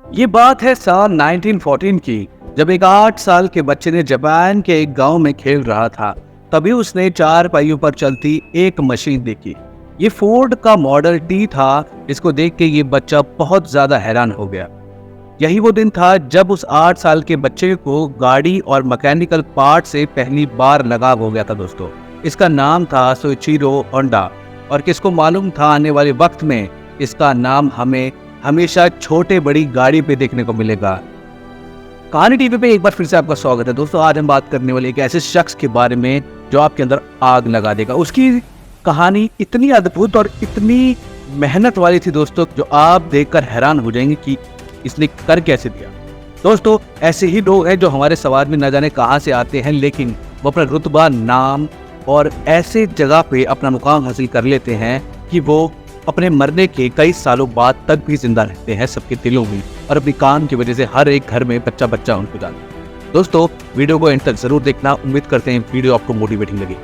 ये बात है साल 1914 की, जब एक 8 साल के बच्चे ने जापान के एक गांव में खेल रहा था। तभी उसने 4 पहियों पर चलती एक मशीन देखी। ये फोर्ड का मॉडल टी था, जिसको देख के ये बच्चा बहुत ज्यादा हैरान हो गया। यही वो दिन था जब उस 8 साल के बच्चे को गाड़ी और मैकेनिकल पार्ट से पहली बार लगाव हो गया था दोस्तों। इसका नाम था सोइचिरो होंडा, और किसको मालूम था आने वाले वक्त में इसका नाम हमें हमेशा छोटे बड़ी गाड़ी पे देखने को मिलेगा। कहानी टीवी पे एक बार फिर से आपका स्वागत है दोस्तों। आज हम बात करने वाले एक ऐसे शख्स के बारे में जो आपके अंदर आग लगा देगा। उसकी कहानी इतनी अद्भुत और इतनी मेहनत वाली थी दोस्तों, जो आप देखकर हैरान हो जाएंगे कि इसने कर कैसे दिया। दोस्तों, ऐसे ही लोग हैं जो हमारे समाज में न जाने कहां से आते हैं, लेकिन वो अपना रुतबा, नाम और ऐसे जगह पे अपना मुकाम हासिल कर लेते हैं कि वो अपने मरने के कई सालों बाद तक भी जिंदा रहते हैं सबके दिलों में, और अपनी काम की वजह से हर एक घर में बच्चा बच्चा उनको जानता है। दोस्तों, वीडियो को एंड तक जरूर देखना। उम्मीद करते हैं वीडियो आपको मोटिवेटिंग लगी।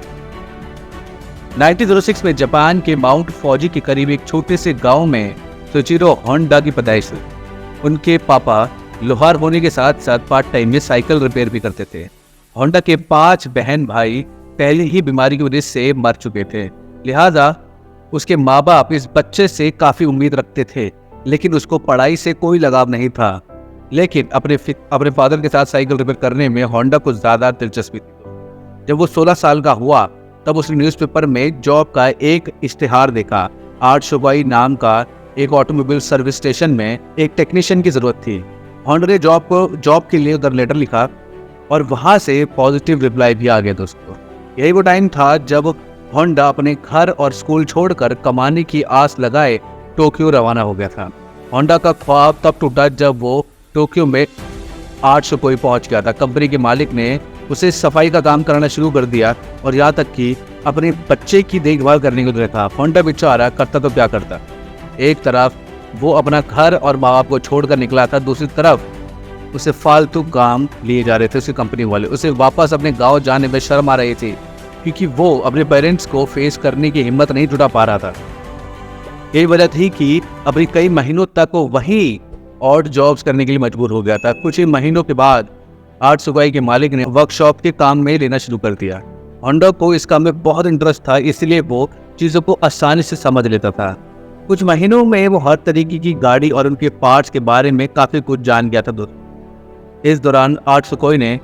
1906 में जापान के माउंट फौजी के करीब एक छोटे से गांव में सोइचिरो होंडा की पैदाइश हुई। उनके पापा लोहार होने के साथ साथ पार्ट टाइम में साइकिल रिपेयर भी करते थे। होंडा के 5 बहन भाई पहले ही बीमारी की वजह से मर चुके थे, लिहाजा उसके माँ बाप इस बच्चे से काफी उम्मीद रखते थे, लेकिन उसको पढ़ाई से कोई लगाव नहीं था। लेकिन अपने फादर के साथ साइकिल रिपेयर करने में होंडा को ज्यादा दिलचस्पी थी। जब वो 16 साल का हुआ, तब उसने न्यूज़पेपर में जॉब का एक इश्तिहार देखा। आर्टशुगाई नाम का एक ऑटोमोबाइल सर्विस स्टेशन में एक टेक्नीशियन की जरूरत थी। होंडा ने जॉब के लिए उधर लेटर लिखा और वहां से पॉजिटिव रिप्लाई भी आ गया दोस्तों। यही वो टाइम था जब होंडा अपने घर और स्कूल छोड़कर कमाने की आस लगाए टोक्यो रवाना हो गया था। होंडा का ख्वाब तब टूटा जब वो टोक्यो में आर्टशुगाई पहुंच गया था। कंपनी के मालिक ने उसे सफाई का काम करना शुरू कर दिया, और यहाँ तक कि अपने बच्चे की देखभाल करने को दिया था। होंडा बेचारा करता तो क्या करता। एक तरफ वो अपना घर और माँ बाप को छोड़कर निकला था, दूसरी तरफ उसे फालतू काम लिए जा रहे थे उसकी कंपनी वाले। उसे वापस अपने गाँव जाने में शर्म आ रही थी, क्योंकि वो अपने पेरेंट्स को फेस करने की हिम्मत नहीं जुटा पा रहा था। यही वजह थी कि अपनी कई महीनों तक वो वहीं ऑड जॉब्स करने के लिए मजबूर हो गया था। कुछ ही महीनों के बाद आर्टशुगाई के मालिक ने वर्कशॉप के काम में लेना शुरू कर दिया। होंडा को इस काम में बहुत इंटरेस्ट था, इसलिए वो चीज़ों को आसानी से समझ लेता था। कुछ महीनों में वो हर तरीके की गाड़ी और उनके पार्ट्स के बारे में काफ़ी कुछ जान गया था दोस्तों। इस दौरान आर्टशुगाई ने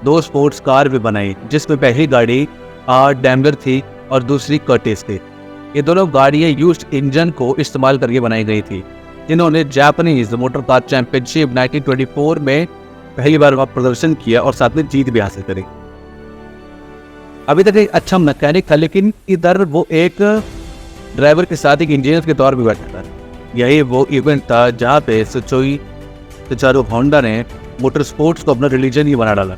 2 स्पोर्ट्स कार भी बनाई, जिसमें पहली गाड़ी डैम्बलर थी और दूसरी कर्टिस थी। ये दोनों गाड़ियाँ यूज्ड इंजन को इस्तेमाल करके बनाई गई थी, जिन्होंने जापानीज मोटर कार चैंपियनशिप 1924 में पहली बार वहाँ प्रदर्शन किया और साथ में जीत भी हासिल करी। अभी तक एक अच्छा मैकेनिक था, लेकिन इधर वो एक ड्राइवर के साथ एक इंजीनियर के तौर पर बैठा था। यही वो इवेंट था जहाँ पे सोइचिरो होंडा ने मोटर स्पोर्ट्स को अपना रिलीजन ही बना डाला।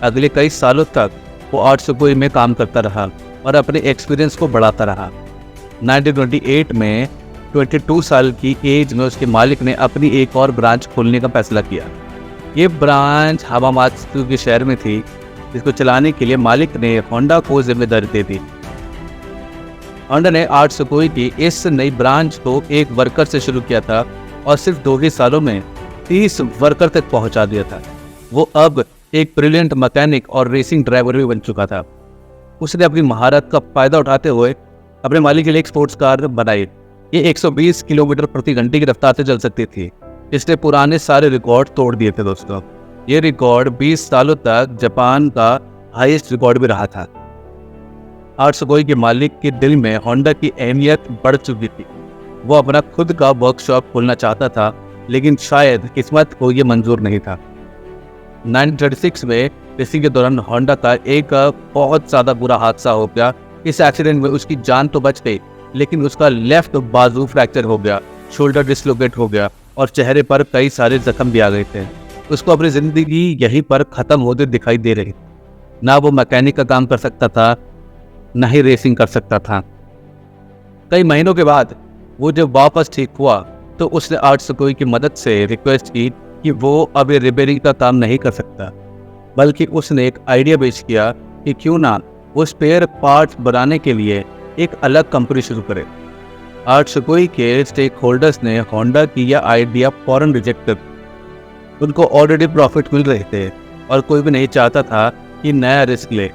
अगले कई सालों तक वो आर्टशुगाई में काम करता रहा और अपने एक्सपीरियंस को बढ़ाता रहा। 1928 में 22 साल की एज में उसके मालिक ने अपनी एक और ब्रांच खोलने का फैसला किया। ये ब्रांच हवामात्सु के शहर में थी, जिसको चलाने के लिए मालिक ने होंडा को जिम्मेदारी दे दी। होंडा ने आर्टशुगाई की इस नई ब्रांच को एक वर्कर से शुरू किया था और सिर्फ 2 ही सालों में 30 वर्कर तक पहुंचा दिया था। वो अब एक ब्रिलियंट मैकेनिक और रेसिंग ड्राइवर भी बन चुका था। उसने अपनी महारत का फायदा उठाते हुए अपने मालिक के लिए एक स्पोर्ट्स कार बनाई। ये 120 किलोमीटर प्रति घंटे की रफ्तार से चल सकती थी। इसने पुराने सारे रिकॉर्ड तोड़ दिए थे दोस्तों। ये रिकॉर्ड 20 सालों तक जापान का हाईएस्ट रिकॉर्ड भी रहा था। आर्टशुगाई के मालिक के दिल में होंडा की अहमियत बढ़ चुकी थी। वो अपना खुद का वर्कशॉप खोलना चाहता था, लेकिन शायद किस्मत को ये मंजूर नहीं था। 1936 में रेसिंग के दौरान होंडा का एक बहुत ज़्यादा बुरा हादसा हो गया। इस एक्सीडेंट में उसकी जान तो बच गई, लेकिन उसका लेफ्ट बाजू फ्रैक्चर हो गया, शोल्डर डिसलोकेट हो गया और चेहरे पर कई सारे जख्म भी आ गए थे। उसको अपनी ज़िंदगी यहीं पर ख़त्म होते दिखाई दे रही। ना वो मैकेनिक का काम कर सकता था, ना ही रेसिंग कर सकता था। कई महीनों के बाद वो जब वापस ठीक हुआ, तो उसने आर्टशुगाई की मदद से रिक्वेस्ट की कि वो अब रिपेयरिंग का काम नहीं कर सकता, बल्कि उसने एक आइडिया पेश किया कि क्यों ना वो स्पेयर पार्ट्स बनाने के लिए एक अलग कंपनी शुरू करे। आर्टशुगाई के स्टेक होल्डर्स ने होंडा की यह आइडिया फौरन रिजेक्ट कर, उनको ऑलरेडी प्रॉफिट मिल रहे थे और कोई भी नहीं चाहता था कि नया रिस्क ले।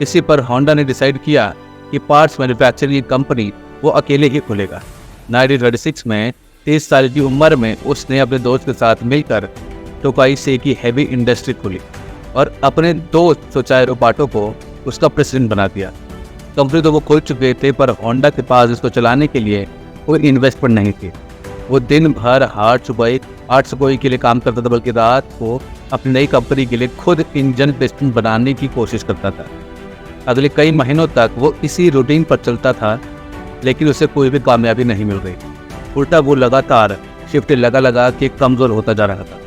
इसी पर होंडा ने डिसाइड किया कि पार्ट्स मैन्युफैक्चरिंग की कंपनी वो अकेले ही खोलेगा। 1936 में 30 साल की उम्र में उसने अपने दोस्त के साथ मिलकर टोकाई सेकी हेवी इंडस्ट्री खोली और अपने दोस्त सोचाइरो पाटो को उसका प्रेसिडेंट बना दिया। कंपनी तो वो खोल चुके थे, पर होंडा के पास इसको चलाने के लिए कोई इन्वेस्टमेंट नहीं थी। वो दिन भर आर्ट सुबह के लिए काम करता था, बल्कि रात को अपनी नई कंपनी के लिए खुद इंजन पिस्टन बनाने की कोशिश करता था। अगले कई महीनों तक वो इसी रूटीन पर चलता था, लेकिन उसे कोई भी कामयाबी नहीं मिल रही। उल्टा वो लगातार शिफ्ट लगा के कमज़ोर होता जा रहा था।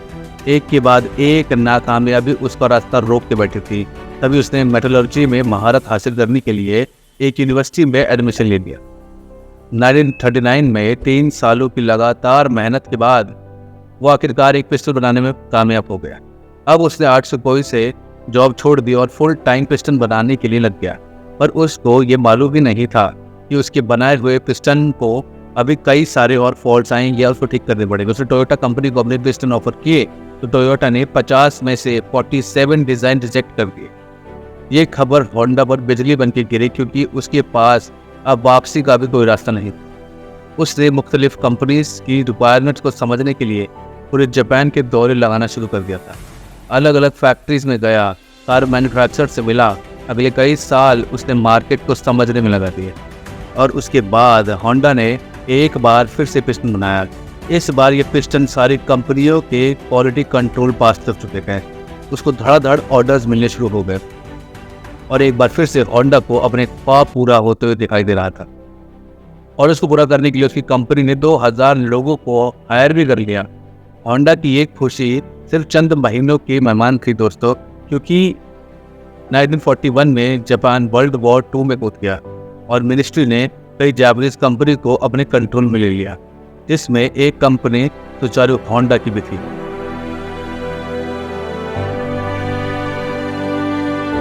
एक के बाद एक नाकामयाबी उसका रास्ता रोक के बैठी थी। तभी उसने मेटलर्जी में महारत हासिल करने के लिए एक यूनिवर्सिटी में एडमिशन ले लिया। 1939 में 3 सालों की लगातार मेहनत के बाद वो आखिरकार एक पिस्टल बनाने में कामयाब हो गया। अब उसने 800 से जॉब छोड़ दी और फुल टाइम पिस्टन बनाने के लिए लग गया, पर उसको ये मालूम ही नहीं था कि उसके बनाए हुए पिस्टन को अभी कई सारे और फॉल्ट्स आएंगे या उसको ठीक करने पड़ेंगे। उसने टोयोटा कंपनी को अपने पिस्टन ऑफर किए तो टोयोटा ने 50 में से 47 डिज़ाइन रिजेक्ट कर दिए। ये खबर होंडा पर बिजली बन के गिरी, क्योंकि उसके पास अब वापसी का भी कोई रास्ता नहीं था। उसने मुख्तलिफ कंपनीज की रिक्वायरमेंट्स को समझने के लिए पूरे जापान के दौरे लगाना शुरू कर दिया था। अलग अलग फैक्ट्रीज में गया, कार मैन्युफैक्चरर से मिला। अगले कई साल उसने मार्केट को समझने में लगा दिए और उसके बाद होंडा ने एक बार फिर से पिस्टन बनाया। इस बार ये पिस्टन सारी कंपनियों के क्वालिटी कंट्रोल पास कर चुके थे। उसको धड़ाधड़ ऑर्डर्स मिलने शुरू हो गए और एक बार फिर से होंडा को अपने ख्वाब पूरा होते हुए दिखाई दे रहा था। और उसको पूरा करने के लिए उसकी कंपनी ने 2000 लोगों को हायर भी कर लिया। होंडा की एक खुशी सिर्फ चंद महीनों की मेहमान थी दोस्तों, क्योंकि 1941 में जापान वर्ल्ड वॉर 2 में कूद गया और मिनिस्ट्री ने कई जापानीज कंपनी को अपने कंट्रोल में ले लिया, जिसमें एक कंपनी सुचारू होंडा की भी थी।